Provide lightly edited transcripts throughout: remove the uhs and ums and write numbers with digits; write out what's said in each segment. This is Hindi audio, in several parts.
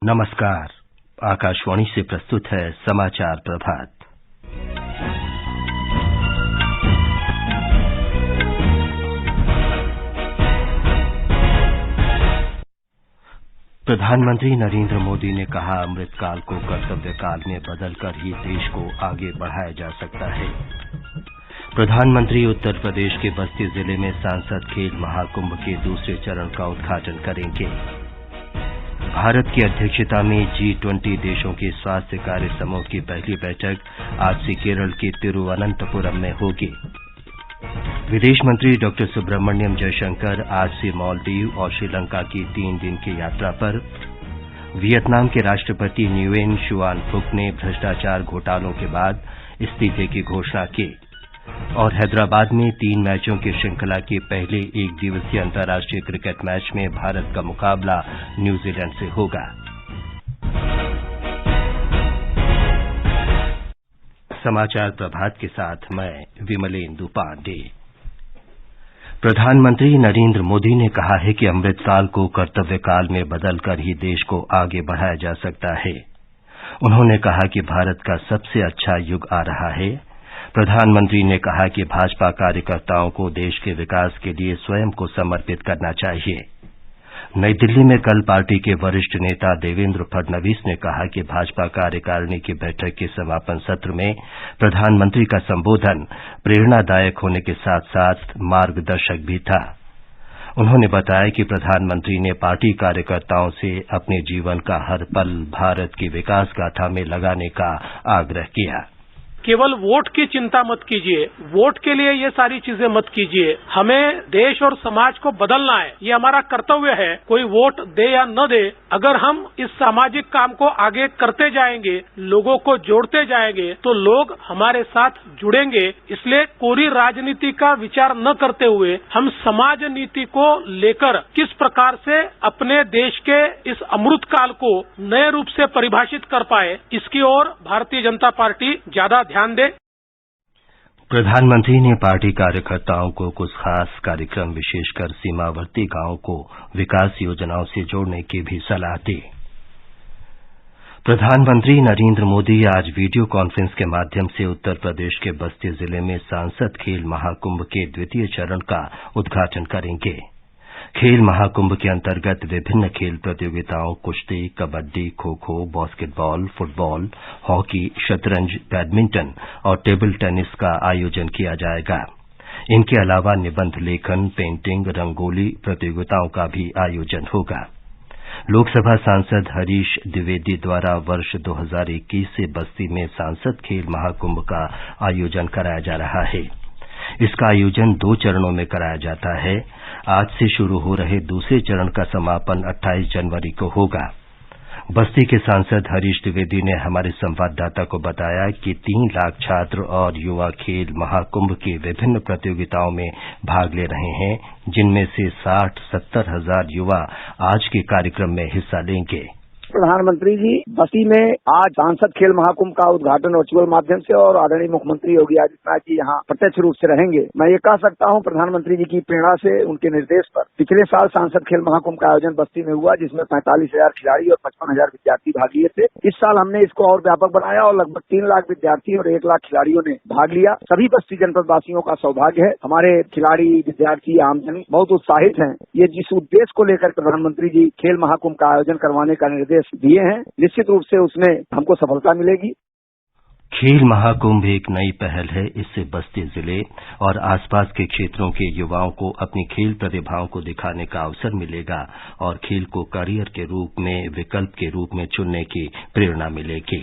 नमस्कार। आकाशवाणी से प्रस्तुत है समाचार प्रभात। प्रधानमंत्री नरेंद्र मोदी ने कहा, अमृतकाल को कर्तव्य काल में बदलकर ही देश को आगे बढ़ाया जा सकता है। प्रधानमंत्री उत्तर प्रदेश के बस्ती जिले में सांसद खेल महाकुंभ के दूसरे चरण का उद्घाटन करेंगे। भारत की अध्यक्षता में G20 देशों के स्वास्थ्य कार्य समूह की पहली बैठक आज से केरल के तिरुवनंतपुरम में होगी। विदेश मंत्री डॉ सुब्रमण्यम जयशंकर आज से मालदीव और श्रीलंका की 3 दिन की यात्रा पर। वियतनाम के राष्ट्रपति न्युएन शुआन फुक ने भ्रष्टाचार घोटालों के बाद इस्तीफे की घोषणा की। और हैदराबाद में 3 मैचों की श्रृंखला के पहले एक दिवसीय अंतर्राष्ट्रीय क्रिकेट मैच में भारत का मुकाबला न्यूजीलैंड से होगा। समाचार प्रभात के साथ मैं विमलेंदु पांडे। प्रधानमंत्री नरेंद्र मोदी ने कहा है कि अमृतकाल को कर्तव्य काल में बदलकर ही देश को आगे बढ़ाया जा सकता है। उन्होंने कहा कि भारत का सबसे अच्छा युग आ रहा है। प्रधानमंत्री ने कहा कि भाजपा कार्यकर्ताओं को देश के विकास के लिए स्वयं को समर्पित करना चाहिए। नई दिल्ली में कल पार्टी के वरिष्ठ नेता देवेंद्र फडणवीस ने कहा कि भाजपा कार्यकारिणी की बैठक के समापन सत्र में प्रधानमंत्री का संबोधन प्रेरणादायक होने के साथ साथ मार्गदर्शक भी था। उन्होंने बताया कि प्रधानमंत्री ने पार्टी कार्यकर्ताओं से अपने जीवन का हर पल भारत की विकास गाथा में लगाने का आग्रह किया। केवल वोट की चिंता मत कीजिए, वोट के लिए ये सारी चीजें मत कीजिए। हमें देश और समाज को बदलना है, ये हमारा कर्तव्य है। कोई वोट दे या न दे, अगर हम इस सामाजिक काम को आगे करते जाएंगे, लोगों को जोड़ते जाएंगे, तो लोग हमारे साथ जुड़ेंगे। इसलिए कोरी राजनीति का विचार न करते हुए हम समाज नीति को लेकर किस प्रकार से अपने देश के इस अमृत काल को नए रूप से परिभाषित कर पाए, इसकी ओर भारतीय जनता पार्टी ज्यादा ध्यान दे। प्रधानमंत्री ने पार्टी कार्यकर्ताओं को कुछ खास कार्यक्रम, विशेषकर सीमावर्ती गांवों को विकास योजनाओं से जोड़ने की भी सलाह दी। प्रधानमंत्री नरेंद्र मोदी आज वीडियो कॉन्फ्रेंस के माध्यम से उत्तर प्रदेश के बस्ती जिले में सांसद खेल महाकुंभ के द्वितीय चरण का उद्घाटन करेंगे। खेल महाकुंभ के अंतर्गत विभिन्न खेल प्रतियोगिताओं, कुश्ती, kabaddi, kho kho, basketball, football, hockey, शतरंज, बैडमिंटन और टेबल टेनिस का आयोजन किया जाएगा। इनके अलावा निबंध लेखन, पेंटिंग, रंगोली प्रतियोगिताओं का भी आयोजन होगा। लोकसभा सांसद हरीश द्विवेदी द्वारा वर्ष 2021 से बस्ती में सांसद खेल महाकुंभ का आयोजन कराया जा रहा है। इसका आयोजन 2 चरणों में कराया जाता है। आज से शुरू हो रहे दूसरे चरण का समापन 28 जनवरी को होगा। बस्ती के सांसद हरीश द्विवेदी ने हमारे संवाददाता को बताया कि 3 लाख छात्र और युवा खेल महाकुंभ की विभिन्न प्रतियोगिताओं में भाग ले रहे हैं, जिनमें से 60-70 हजार युवा आज के कार्यक्रम में हिस्सा लेंगे। प्रधानमंत्री जी बस्ती में आज सांसद खेल महाकुंभ का उद्घाटन वर्चुअल माध्यम से और आदरणीय मुख्यमंत्री योगी आदित्यनाथ जी यहाँ प्रत्यक्ष रूप से रहेंगे। मैं ये कह सकता हूँ प्रधानमंत्री जी की प्रेरणा से, उनके निर्देश पर पिछले साल सांसद खेल महाकुंभ का आयोजन बस्ती में हुआ, जिसमें 45,000 खिलाड़ी और 55,000 विद्यार्थी भाग लिए थे। इस साल हमने इसको और व्यापक बनाया और लगभग 3 लाख विद्यार्थी और 1 लाख खिलाड़ियों ने भाग लिया। सभी बस्ती जनपद वासियों का सौभाग्य है। हमारे खिलाड़ी, विद्यार्थी, आमजन बहुत उत्साहित हैं। ये जिस उद्देश्य को लेकर प्रधानमंत्री जी खेल महाकुंभ का आयोजन करवाने का निर्देश दिए हैं, निश्चित रूप से उसमें हमको सफलता मिलेगी। खेल महाकुंभ एक नई पहल है। इससे बस्ती जिले और आसपास के क्षेत्रों के युवाओं को अपनी खेल प्रतिभाओं को दिखाने का अवसर मिलेगा और खेल को करियर के रूप में, विकल्प के रूप में चुनने की प्रेरणा मिलेगी।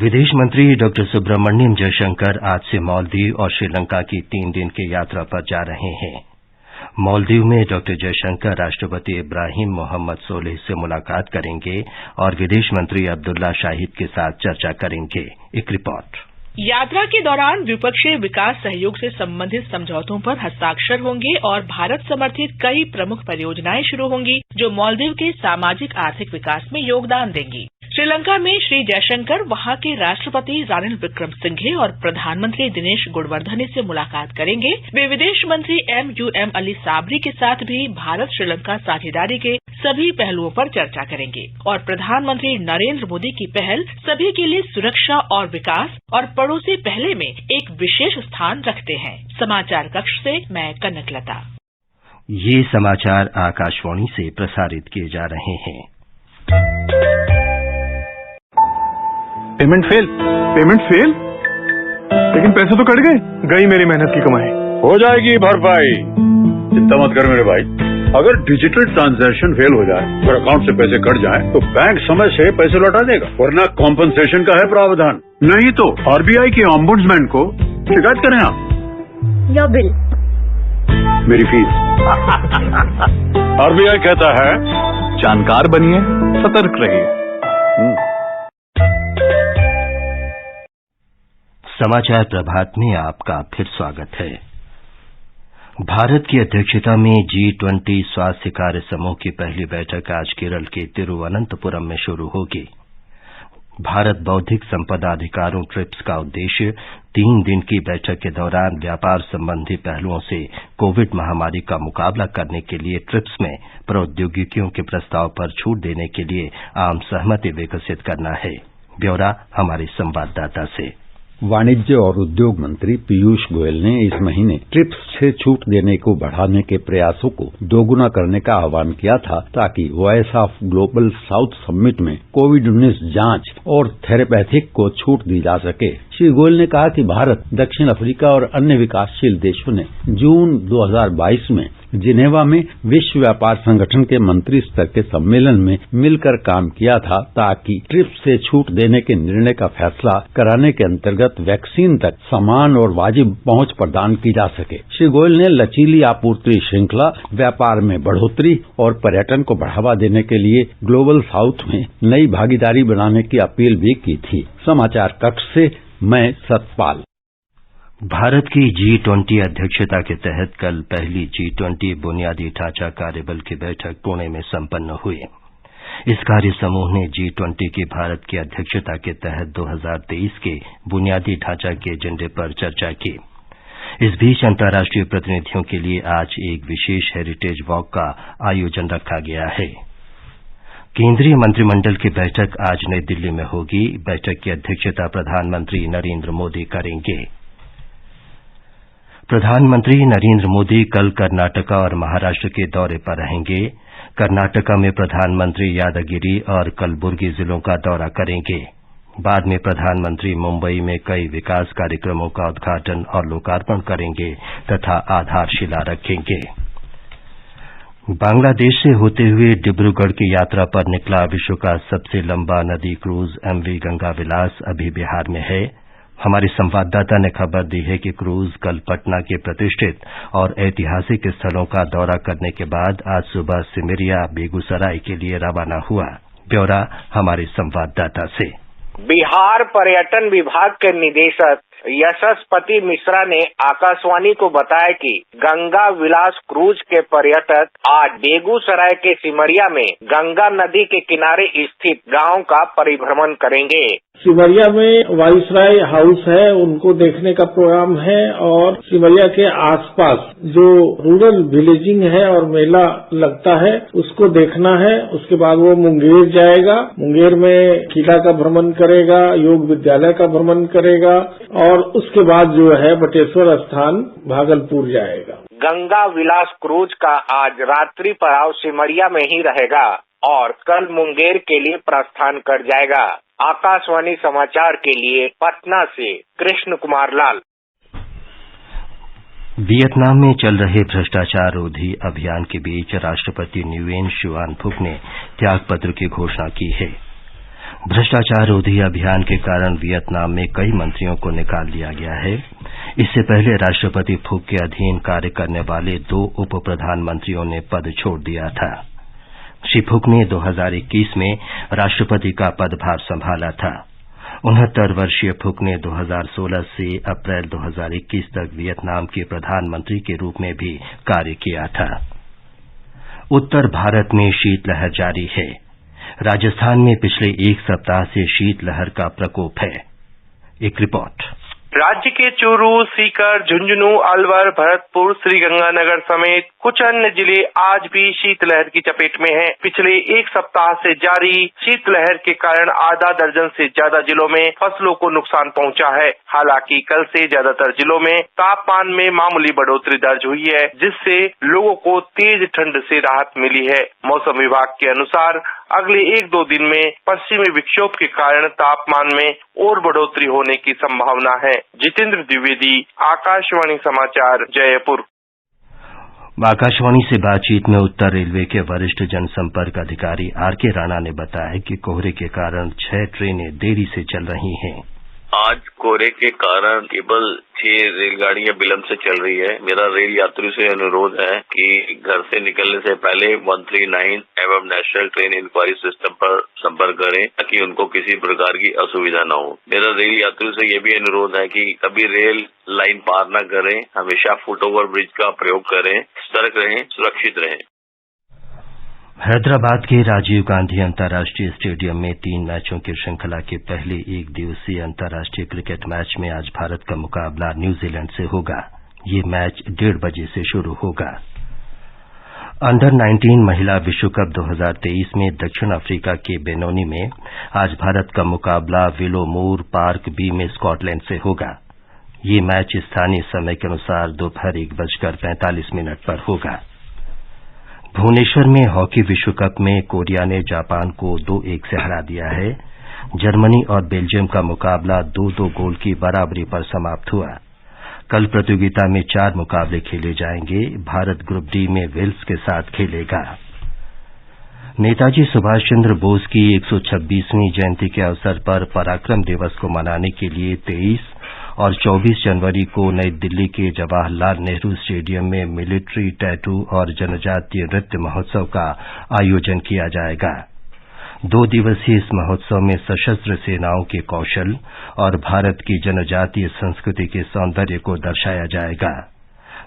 विदेश मंत्री डॉ सुब्रमण्यम जयशंकर आज से मालदीव और श्रीलंका की 3 दिन की यात्रा पर जा रहे हैं। मालदीव में डॉ जयशंकर राष्ट्रपति इब्राहिम मोहम्मद सोलिह से मुलाकात करेंगे और विदेश मंत्री अब्दुल्ला शाहिद के साथ चर्चा करेंगे। एक रिपोर्ट। यात्रा के दौरान द्विपक्षीय विकास सहयोग से संबंधित समझौतों पर हस्ताक्षर होंगे और भारत समर्थित कई प्रमुख परियोजनाएं शुरू होंगी, जो मालदीव के सामाजिक आर्थिक विकास में योगदान देंगी। श्रीलंका में श्री जयशंकर वहां के राष्ट्रपति रानिल विक्रमसिंघे और प्रधानमंत्री दिनेश गुणवर्धने से मुलाकात करेंगे। वे विदेश मंत्री MUM अली साबरी के साथ भी भारत श्रीलंका साझेदारी के सभी पहलुओं पर चर्चा करेंगे और प्रधानमंत्री नरेंद्र मोदी की पहल सभी के लिए सुरक्षा और विकास और पड़ोसी पहले में एक विशेष स्थान रखते हैं। समाचार कक्ष से मैं कनकलता। ये समाचार आकाशवाणी से प्रसारित किए जा रहे हैं। Payment fail? लेकिन पैसे तो कट गए। गई मेरी मेहनत की कमाई। हो जाएगी भरपाई, चिंता मत कर मेरे भाई। अगर डिजिटल ट्रांजैक्शन फेल हो जाए और अकाउंट से पैसे कट जाए तो बैंक समय से पैसे लौटा देगा, वरना कॉम्पनसेशन का है प्रावधान। नहीं तो RBI के ऑम्बुड्समैन को शिकायत करें आप। योर बिल, मेरी फीस। RBI कहता है जानकार बनिए, सतर्क रहिए। समाचार प्रभात में आपका फिर स्वागत है। भारत की अध्यक्षता में G20 स्वास्थ्य कार्य समूह की पहली बैठक आज केरल के तिरुवनंतपुरम में शुरू होगी। भारत बौद्धिक संपदा अधिकारों ट्रिप्स का उद्देश्य 3 दिन की बैठक के दौरान व्यापार संबंधी पहलुओं से कोविड महामारी का मुकाबला करने के लिए ट्रिप्स में प्रौद्योगिकियों के प्रस्ताव पर छूट देने के लिए आम सहमति विकसित करना है। ब्यौरा हमारे संवाददाता से। वाणिज्य और उद्योग मंत्री पीयूष गोयल ने इस महीने ट्रिप्स से छूट देने को बढ़ाने के प्रयासों को दोगुना करने का आह्वान किया था, ताकि voice of global south summit में कोविड-19 जांच और थेरेपैथिक को छूट दी जा सके। श्री गोयल ने कहा कि भारत, दक्षिण अफ्रीका और अन्य विकासशील देशों ने जून 2022 में जिनेवा में विश्व व्यापार संगठन के मंत्री स्तर के सम्मेलन में मिलकर काम किया था, ताकि ट्रिप्स से छूट देने के निर्णय का फैसला कराने के अंतर्गत वैक्सीन तक समान और वाजिब पहुंच प्रदान की जा सके। श्री गोयल ने लचीली आपूर्ति श्रृंखला, व्यापार में बढ़ोतरी और पर्यटन को बढ़ावा देने के लिए ग्लोबल साउथ में नई भागीदारी बनाने की अपील भी की थी। समाचार कक्ष से मैं सतपाल। भारत की G20 अध्यक्षता के तहत कल पहली G20 बुनियादी ढांचा कार्यबल की बैठक पुणे में संपन्न हुई। इस कार्य समूह ने G20 की भारत की अध्यक्षता के तहत 2023 के बुनियादी ढांचा के एजेंडे पर चर्चा की। इस बीच अंतर्राष्ट्रीय प्रतिनिधियों के लिए आज एक विशेष हेरिटेज वॉक का आयोजन रखा गया है। केंद्रीय मंत्रिमंडल की बैठक आज नई दिल्ली में होगी। बैठक की अध्यक्षता प्रधानमंत्री नरेंद्र मोदी करेंगे। प्रधानमंत्री नरेंद्र मोदी कल कर्नाटका और महाराष्ट्र के दौरे पर रहेंगे। कर्नाटका में प्रधानमंत्री यादगिरी और कलबुर्गी जिलों का दौरा करेंगे। बाद में प्रधानमंत्री मुंबई में कई विकास कार्यक्रमों का उद्घाटन और लोकार्पण करेंगे तथा आधारशिला रखेंगे। बांग्लादेश से होते हुए डिब्रूगढ़ की यात्रा पर निकला विश्व का सबसे लंबा नदी क्रूज MV गंगा विलास अभी बिहार में है। हमारे संवाददाता ने खबर दी है कि क्रूज कल पटना के प्रतिष्ठित और ऐतिहासिक स्थलों का दौरा करने के बाद आज सुबह सिमरिया बेगूसराय के लिए रवाना हुआ। ब्यौरा हमारे संवाददाता से। बिहार पर्यटन विभाग के निदेशक यशस्पति मिश्रा ने आकाशवाणी को बताया कि गंगा विलास क्रूज के पर्यटक आज बेगूसराय के सिमरिया में गंगा नदी के किनारे स्थित गांव का परिभ्रमण करेंगे। सिमरिया में वाइसराय हाउस है, उनको देखने का प्रोग्राम है और सिमरिया के आसपास जो रूरल विलेजिंग है और मेला लगता है उसको देखना है। उसके बाद वो मुंगेर जाएगा, मुंगेर में किला का भ्रमण करेगा, योग विद्यालय का भ्रमण करेगा और उसके बाद जो है बटेश्वर स्थान भागलपुर जाएगा। गंगा विलास क्रूज का आज रात्रि पड़ाव सिमरिया में ही रहेगा और कल मुंगेर के लिए प्रस्थान कर जाएगा। आकाशवाणी समाचार के लिए पटना से कृष्ण कुमार लाल। वियतनाम में चल रहे भ्रष्टाचार रोधी अभियान के बीच राष्ट्रपति न्युएन शुआन फुक ने त्यागपत्र की घोषणा की है। भ्रष्टाचार रोधी अभियान के कारण वियतनाम में कई मंत्रियों को निकाल दिया गया है। इससे पहले राष्ट्रपति फुक के अधीन कार्य करने वाले 2 उप प्रधानमंत्रियों ने पद छोड़ दिया था। श्री फुक ने 2021 में राष्ट्रपति का पदभार संभाला था। 69 वर्षीय फुक ने 2016 से अप्रैल 2021 तक वियतनाम के प्रधानमंत्री के रूप में भी कार्य किया था। उत्तर भारत में शीतलहर जारी है। राजस्थान में पिछले एक सप्ताह से शीतलहर का प्रकोप है। एक रिपोर्ट। राज्य के चूरू, सीकर, झुंझुनू, अलवर, भरतपुर, श्रीगंगानगर समेत कुछ अन्य जिले आज भी शीतलहर की चपेट में हैं। पिछले एक सप्ताह से जारी शीतलहर के कारण आधा दर्जन से ज्यादा जिलों में फसलों को नुकसान पहुंचा है। हालांकि कल से ज्यादातर जिलों में तापमान में मामूली बढ़ोतरी दर्ज हुई है, जिससे लोगों को तेज ठंड से राहत मिली है। मौसम विभाग के अनुसार अगले 1-2 दिन में पश्चिमी विक्षोभ के कारण तापमान में और बढ़ोतरी होने की संभावना है। जितेंद्र द्विवेदी, आकाशवाणी समाचार, जयपुर। आकाशवाणी से बातचीत में उत्तर रेलवे के वरिष्ठ जनसंपर्क अधिकारी आर.के. राणा ने बताया कि कोहरे के कारण 6 ट्रेनें देरी से चल रही हैं। आज कोहरे के कारण केवल 6 रेलगाड़ियां विलंब से चल रही है। मेरा रेल यात्री से अनुरोध है कि घर से निकलने से पहले 139 एवं नेशनल ट्रेन इंक्वायरी सिस्टम पर संपर्क करें ताकि उनको किसी प्रकार की असुविधा न हो। मेरा रेल यात्रियों से यह भी अनुरोध है कि कभी रेल लाइन पार न करें, हमेशा फुटओवर ब्रिज का प्रयोग करें, सतर्क रहें, सुरक्षित रहें। हैदराबाद के राजीव गांधी अंतर्राष्ट्रीय स्टेडियम में 3 मैचों की श्रृंखला के पहले 1 दिवसीय अंतर्राष्ट्रीय क्रिकेट मैच में आज भारत का मुकाबला न्यूजीलैंड से होगा। ये मैच 1:30 बजे से शुरू होगा। अंडर 19 महिला विश्व कप 2023 में दक्षिण अफ्रीका के बेनोनी में आज भारत का मुकाबला विलोमोर पार्क बी में स्कॉटलैंड से होगा। ये मैच स्थानीय समय के अनुसार दोपहर 1:45 पर होगा। भुवनेश्वर में हॉकी विश्व कप में कोरिया ने जापान को 2-1 से हरा दिया है। जर्मनी और बेल्जियम का मुकाबला 2-2 गोल की बराबरी पर समाप्त हुआ। कल प्रतियोगिता में 4 मुकाबले खेले जाएंगे। भारत ग्रुप डी में वेल्स के साथ खेलेगा। नेताजी सुभाष चंद्र बोस की 126वीं जयंती के अवसर पर पराक्रम दिवस को मनाने के लिए 23 और 24 जनवरी को नई दिल्ली के जवाहरलाल नेहरू स्टेडियम में मिलिट्री टैटू और जनजातीय नृत्य महोत्सव का आयोजन किया जाएगा। 2 दिवसीय इस महोत्सव में सशस्त्र सेनाओं के कौशल और भारत की जनजातीय संस्कृति के सौंदर्य को दर्शाया जाएगा।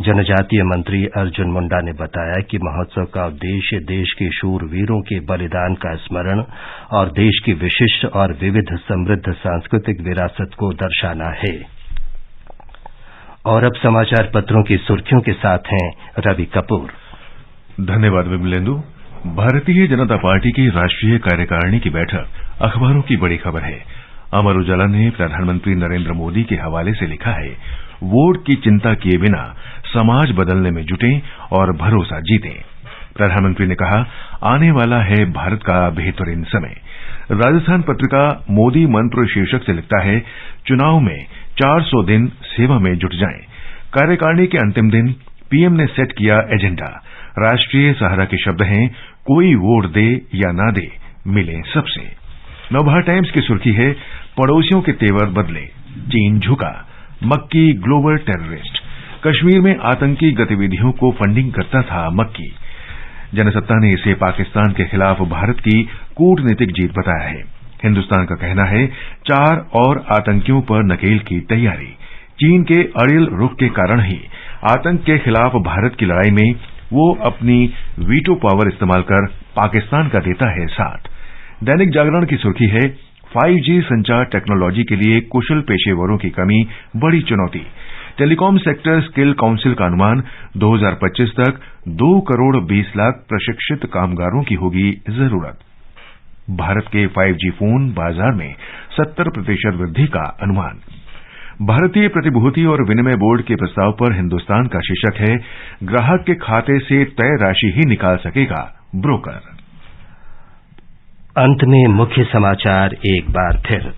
जनजातीय मंत्री अर्जुन मुंडा ने बताया कि महोत्सव का उद्देश्य देश के शूरवीरों के बलिदान का स्मरण और देश की विशिष्ट और विविध समृद्ध सांस्कृतिक विरासत को दर्शाना है। और अब समाचार पत्रों की सुर्खियों के साथ हैं रवि कपूर। धन्यवाद विमलेंदु। भारतीय जनता पार्टी की राष्ट्रीय कार्यकारिणी की बैठक अखबारों की बड़ी खबर है। अमर उजाला ने प्रधानमंत्री नरेंद्र मोदी के हवाले से लिखा है, वोट की चिंता किए बिना समाज बदलने में जुटें और भरोसा जीतें। प्रधानमंत्री ने कहा, आने वाला है भारत का बेहतरीन समय। राजस्थान पत्रिका मोदी मंत्र शीर्षक से लिखता है, चुनाव में 400 दिन सेवा में जुट जाएं। कार्यकारिणी के अंतिम दिन पीएम ने सेट किया एजेंडा। राष्ट्रीय सहारा के शब्द हैं, कोई वोट दे या ना दे, मिले सबसे। नवभारत टाइम्स की सुर्खी है, पड़ोसियों के तेवर बदले, चीन झुका, मक्की ग्लोबल टेररिस्ट। कश्मीर में आतंकी गतिविधियों को फंडिंग करता था मक्की। जनसत्ता ने इसे पाकिस्तान के खिलाफ भारत की कूटनीतिक जीत बताया है। हिंदुस्तान का कहना है, 4 और आतंकियों पर नकेल की तैयारी। चीन के अड़ियल रुख के कारण ही आतंक के खिलाफ भारत की लड़ाई में वो अपनी वीटो पावर इस्तेमाल कर पाकिस्तान का देता है साथ। दैनिक जागरण की सुर्खी है, 5G संचार टेक्नोलॉजी के लिए कुशल पेशेवरों की कमी बड़ी चुनौती। टेलीकॉम सेक्टर स्किल काउंसिल का अनुमान 2025 तक 2 करोड़ 20 लाख प्रशिक्षित कामगारों की होगी जरूरत। भारत के 5G फोन बाजार में 70% वृद्धि का अनुमान। भारतीय प्रतिभूति और विनिमय बोर्ड के प्रस्ताव पर हिंदुस्तान का शीर्षक है, ग्राहक के खाते से तय राशि ही निकाल सकेगा ब्रोकर। अंत में मुख्य समाचार एक बार फिर।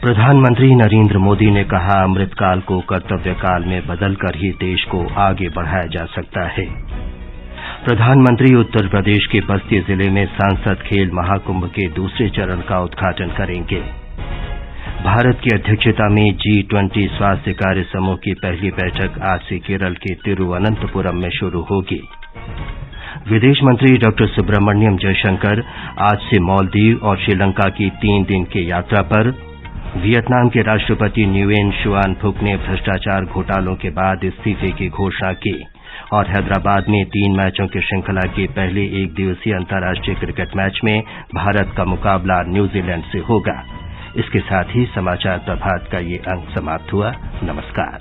प्रधानमंत्री नरेंद्र मोदी ने कहा, अमृतकाल को कर्तव्यकाल में बदलकर ही देश को आगे बढ़ाया जा सकता है। प्रधानमंत्री उत्तर प्रदेश के बस्ती जिले में सांसद खेल महाकुंभ के दूसरे चरण का उद्घाटन करेंगे। भारत की अध्यक्षता में G20 स्वास्थ्य कार्य समूह की पहली बैठक आज से केरल के तिरुवनंतपुरम में शुरू होगी। विदेश मंत्री डॉ सुब्रमण्यम जयशंकर आज से मालदीव और श्रीलंका की 3 दिन की यात्रा पर। वियतनाम के राष्ट्रपति न्युएन शुआन फुक ने भ्रष्टाचार घोटालों के बाद इस्तीफे की घोषणा की और हैदराबाद में 3 मैचों की श्रृंखला के पहले एक दिवसीय अंतर्राष्ट्रीय क्रिकेट मैच में भारत का मुकाबला न्यूजीलैंड से होगा। इसके साथ ही समाचार प्रभात का ये अंक समाप्त हुआ। नमस्कार।